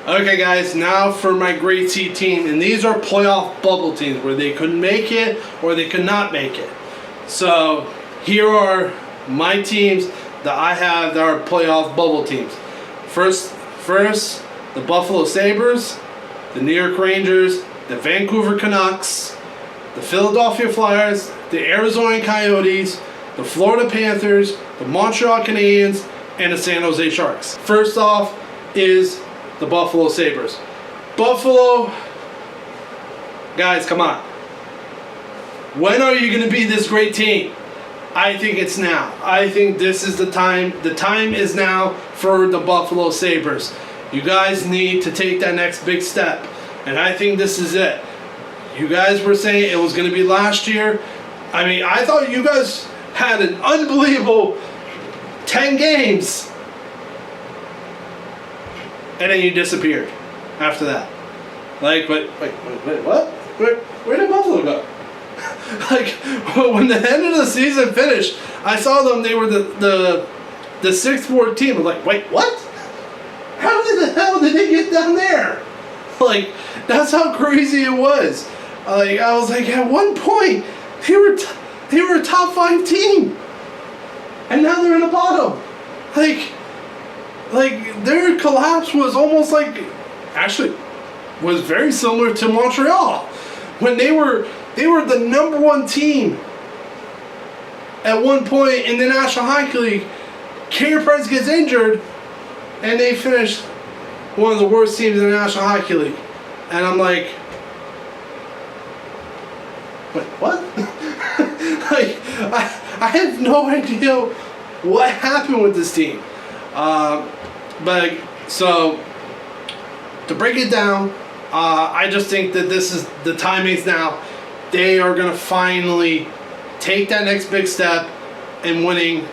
Okay, guys, now for my grade C team, and these are playoff bubble teams where they could make it or they could not make it. So here are my teams that I have that are playoff bubble teams. First, the Buffalo Sabres, the New York Rangers, the Vancouver Canucks, the Philadelphia Flyers, the Arizona Coyotes, the Florida Panthers, the Montreal Canadiens, and the San Jose Sharks. First off is the Buffalo Sabres. Buffalo, guys, come on. When are you going to be this great team? I think it's now. I think this is the time. The time is now for the Buffalo Sabres. You guys need to take that next big step. And I think this is it. You guys were saying it was going to be last year. I mean, I thought you guys had an unbelievable 10 games. And then you disappeared after that. Like, wait, what? Where did Buffalo go? Like, when the end of the season finished, I saw them, they were the sixth board team. I'm like, wait, what? How the hell did they get down there? Like, that's how crazy it was. Like, I was like, at one point, they were a top 5 team. And now they're in the bottom. Like their collapse was almost like, actually, was very similar to Montreal. When they were the number 1 team at one point in the National Hockey League. Carey Price gets injured, and they finished one of the worst teams in the National Hockey League. And I'm like, wait, what? Like, I have no idea what happened with this team. But so to break it down, I just think that this is the timing's now. They are going to finally take that next big step in winning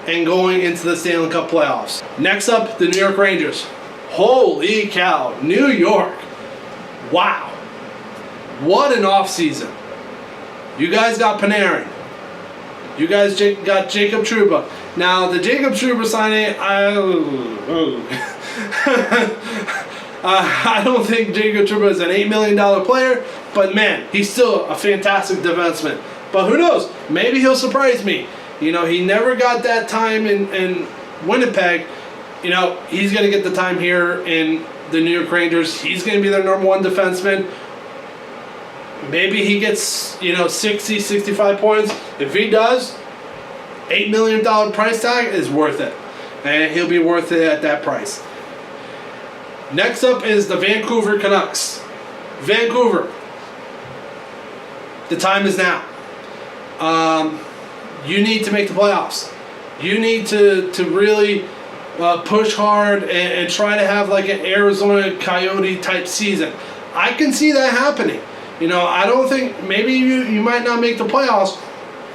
and going into the Stanley Cup playoffs. Next up, the New York Rangers. Holy cow, New York. Wow. What an offseason. You guys got Panarin. You guys got Jacob Trouba. Now, the Jacob Trouba signing, I don't think Jacob Trouba is an $8 million player, but man, he's still a fantastic defenseman. But who knows? Maybe he'll surprise me. You know, he never got that time in Winnipeg. You know, he's going to get the time here in the New York Rangers. He's going to be their number 1 defenseman. Maybe he gets, 60, 65 points. If he does, $8 million price tag is worth it. And he'll be worth it at that price. Next up is the Vancouver Canucks. Vancouver. The time is now. You need to make the playoffs. You need to really push hard and try to have like an Arizona Coyote type season. I can see that happening. I don't think, maybe you might not make the playoffs,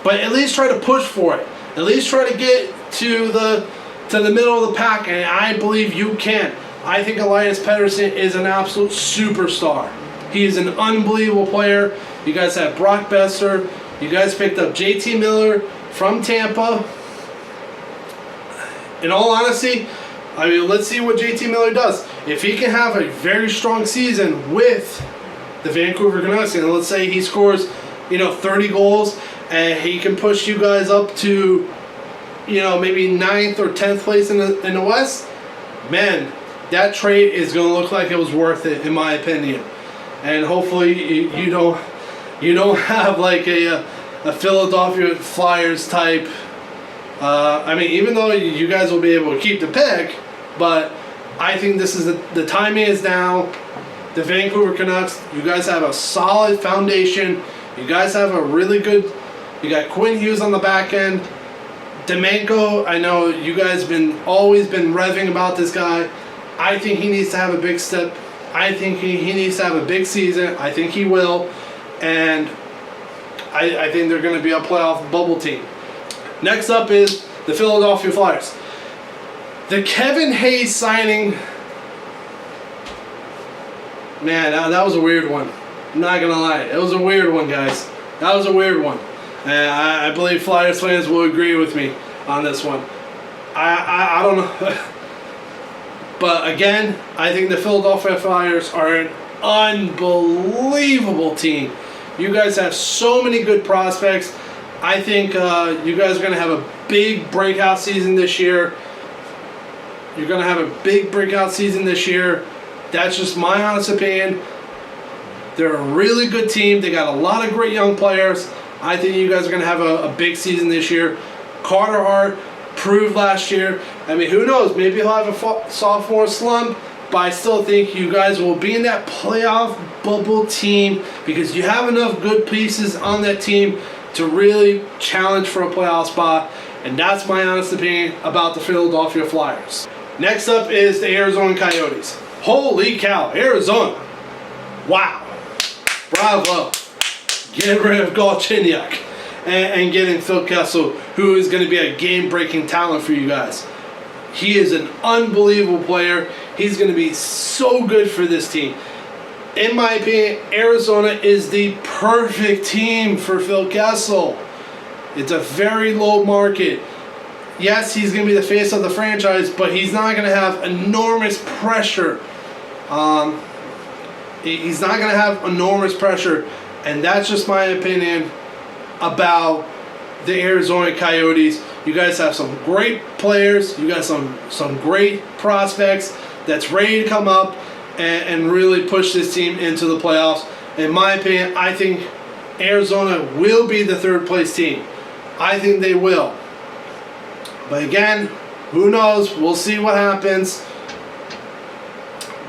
but at least try to push for it. At least try to get to the middle of the pack, and I believe you can. I think Elias Pettersson is an absolute superstar. He is an unbelievable player. You guys have Brock Besser. You guys picked up JT Miller from Tampa. In all honesty, I mean, let's see what JT Miller does. If he can have a very strong season with the Vancouver Canucks, and let's say he scores, 30 goals, and he can push you guys up to, maybe 9th or 10th place in the West, man, that trade is going to look like it was worth it, in my opinion. And hopefully you don't have like a Philadelphia Flyers type. I mean, even though you guys will be able to keep the pick, but I think this is the timing is now. The Vancouver Canucks, you guys have a solid foundation. You guys have a really good. You got Quinn Hughes on the back end. Demenko, I know you guys always been revving about this guy. I think he needs to have a big step. I think he needs to have a big season. I think he will. And I think they're going to be a playoff bubble team. Next up is the Philadelphia Flyers. The Kevin Hayes signing, man, that was a weird one. I'm not going to lie. It was a weird one, guys. That was a weird one. And I believe Flyers fans will agree with me on this one. I don't know. But again, I think the Philadelphia Flyers are an unbelievable team. You guys have so many good prospects. I think you guys are going to have a big breakout season this year. You're going to have a big breakout season this year. That's just my honest opinion. They're a really good team. They got a lot of great young players. I think you guys are going to have a big season this year. Carter Hart proved last year. I mean, who knows? Maybe he'll have a sophomore slump, but I still think you guys will be in that playoff bubble team because you have enough good pieces on that team to really challenge for a playoff spot. And that's my honest opinion about the Philadelphia Flyers. Next up is the Arizona Coyotes. Holy cow, Arizona. Wow. Bravo. Getting rid of Galchenyuk and getting Phil Kessel, who is going to be a game-breaking talent for you guys. He is an unbelievable player. He's going to be so good for this team. In my opinion, Arizona is the perfect team for Phil Kessel. It's a very low market. Yes, he's going to be the face of the franchise, but he's not going to have enormous pressure. He's not going to have enormous pressure, and that's just my opinion about the Arizona Coyotes. You guys have some great players. You got some great prospects that's ready to come up and really push this team into the playoffs. In my opinion, I think Arizona will be the third place team. I think they will. But again, who knows? We'll see what happens.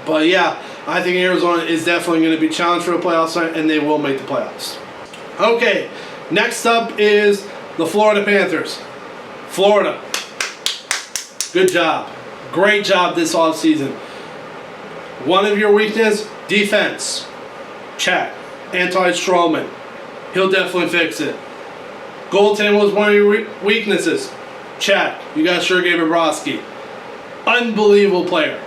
But yeah, I think Arizona is definitely going to be challenged for the playoffs, and they will make the playoffs. Okay, next up is the Florida Panthers. Florida, good job. Great job this offseason. One of your weaknesses, defense. Check. Anton Strowman. He'll definitely fix it. Goaltending was one of your weaknesses. Check. You got Sergei Bobrovsky. Unbelievable player.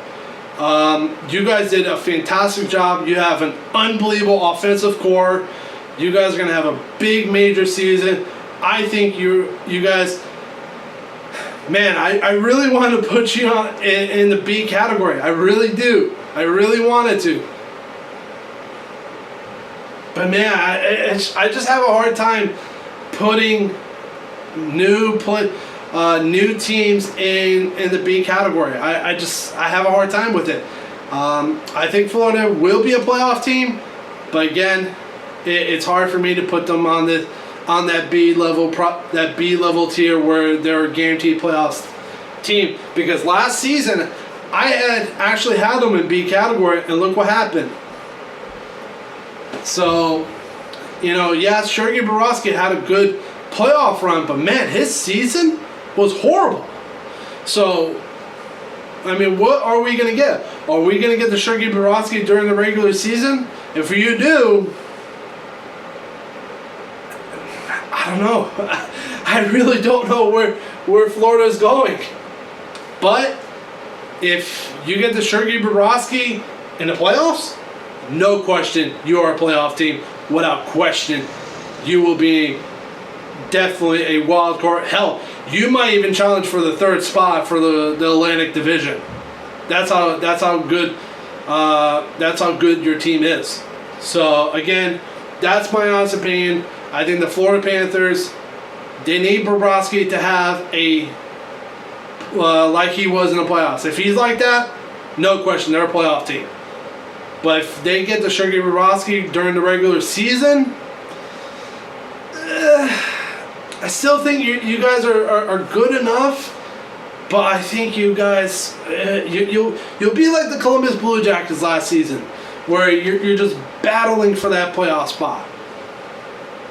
You guys did a fantastic job. You have an unbelievable offensive core. You guys are going to have a big major season. I think you guys, man, I really want to put you in the B category. I really do. I really wanted to. But man, I just have a hard time putting new teams in the B category. I have a hard time with it. I think Florida will be a playoff team, but again, it's hard for me to put them on that B level tier where they're a guaranteed playoffs team, because last season I had actually had them in B category, and look what happened. So, yes, Sergei Bobrovsky had a good playoff run, but man, his season was horrible. So, I mean, what are we going to get? Are we going to get the Sergei Bobrovsky during the regular season? If you do, I don't know. I really don't know where Florida's going. But if you get the Sergei Bobrovsky in the playoffs, no question, you are a playoff team. Without question, you will be definitely a wild card. Hell, you might even challenge for the third spot for the Atlantic Division. That's how good your team is. So again, that's my honest opinion. I think the Florida Panthers, they need Bobrovsky to have a like he was in the playoffs. If he's like that, no question, they're a playoff team. But if they get the Sergei Bobrovsky during the regular season, I still think you guys are good enough. But I think you guys, you'll be like the Columbus Blue Jackets last season, where you're just battling for that playoff spot.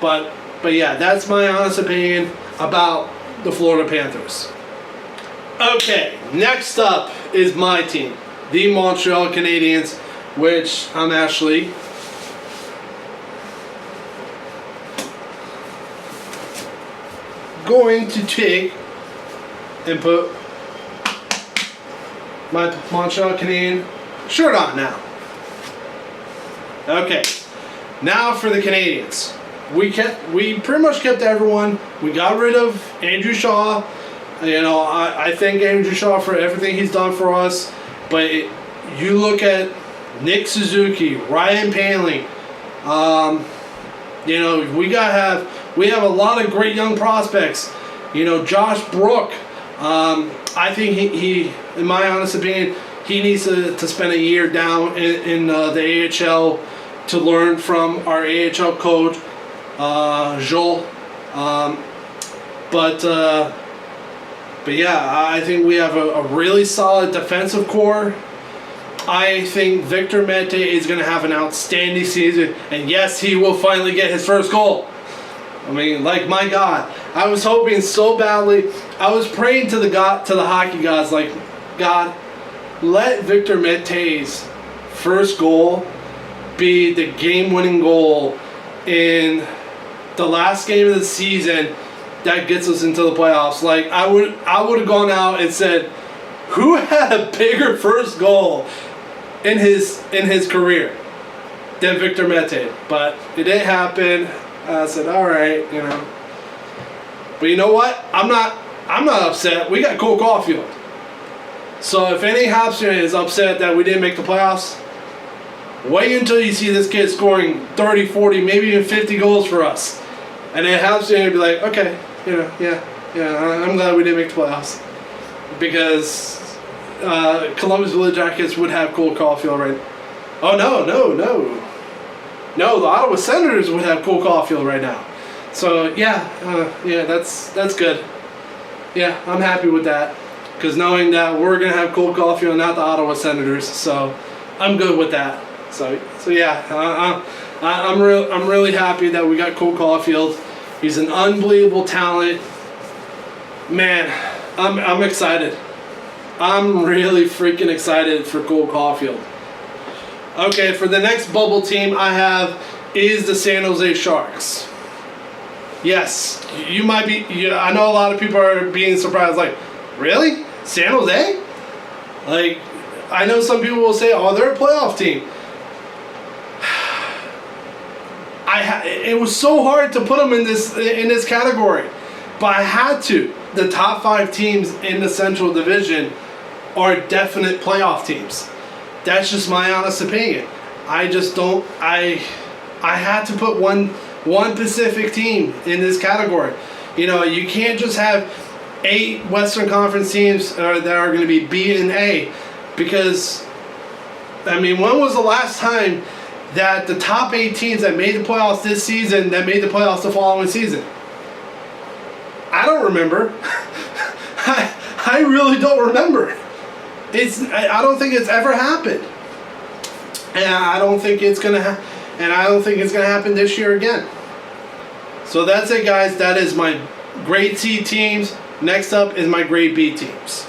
But yeah, that's my honest opinion about the Florida Panthers. Okay, next up is my team, the Montreal Canadiens, which I'm actually going to take and put my Montreal Canadiens shirt on now. Okay, now for the Canadiens. We pretty much kept everyone. We got rid of Andrew Shaw. I thank Andrew Shaw for everything he's done for us. But you look at Nick Suzuki, Ryan Poehling. We have a lot of great young prospects. Josh Brook. I think he, in my honest opinion, he needs to spend a year down in the AHL to learn from our AHL coach, Joel. But yeah, I think we have a really solid defensive core. I think Victor Mete is going to have an outstanding season, and yes, he will finally get his first goal. I mean, like, my God, I was hoping so badly. I was praying to the hockey gods, like, God, let Victor Mete's first goal be the game-winning goal in the last game of the season that gets us into the playoffs. Like, I would have gone out and said, who had a bigger first goal in his career than Victor Mete? But it didn't happen. I said, all right, But you know what? I'm not upset. We got Cole Caulfield. So if any Habs fan is upset that we didn't make the playoffs, wait until you see this kid scoring 30, 40, maybe even 50 goals for us. And then Habs fan will be like, okay, yeah, I'm glad we didn't make the playoffs. Because Columbus Blue Jackets would have Cole Caulfield right now. Oh, no. No, the Ottawa Senators would have Cole Caulfield right now. So, that's good. Yeah, I'm happy with that. Because knowing that we're going to have Cole Caulfield, not the Ottawa Senators. So, I'm good with that. So yeah, I'm really happy that we got Cole Caulfield. He's an unbelievable talent. Man, I'm excited. I'm really freaking excited for Cole Caulfield. Okay, for the next bubble team I have is the San Jose Sharks. Yes, you might be. I know a lot of people are being surprised. Like, really? San Jose? Like, I know some people will say, "Oh, they're a playoff team." It was so hard to put them in this category, but I had to. The top 5 teams in the Central Division are definite playoff teams. That's just my honest opinion. I just don't. I had to put one Pacific team in this category. You can't just have 8 Western Conference teams that are going to be B and A, because, I mean, when was the last time that the top 8 teams that made the playoffs this season that made the playoffs the following season? I don't remember. I really don't remember. I don't think it's ever happened, and I don't think it's gonna happen this year again. So that's it, guys. That is my grade C teams. Next up is my grade B teams.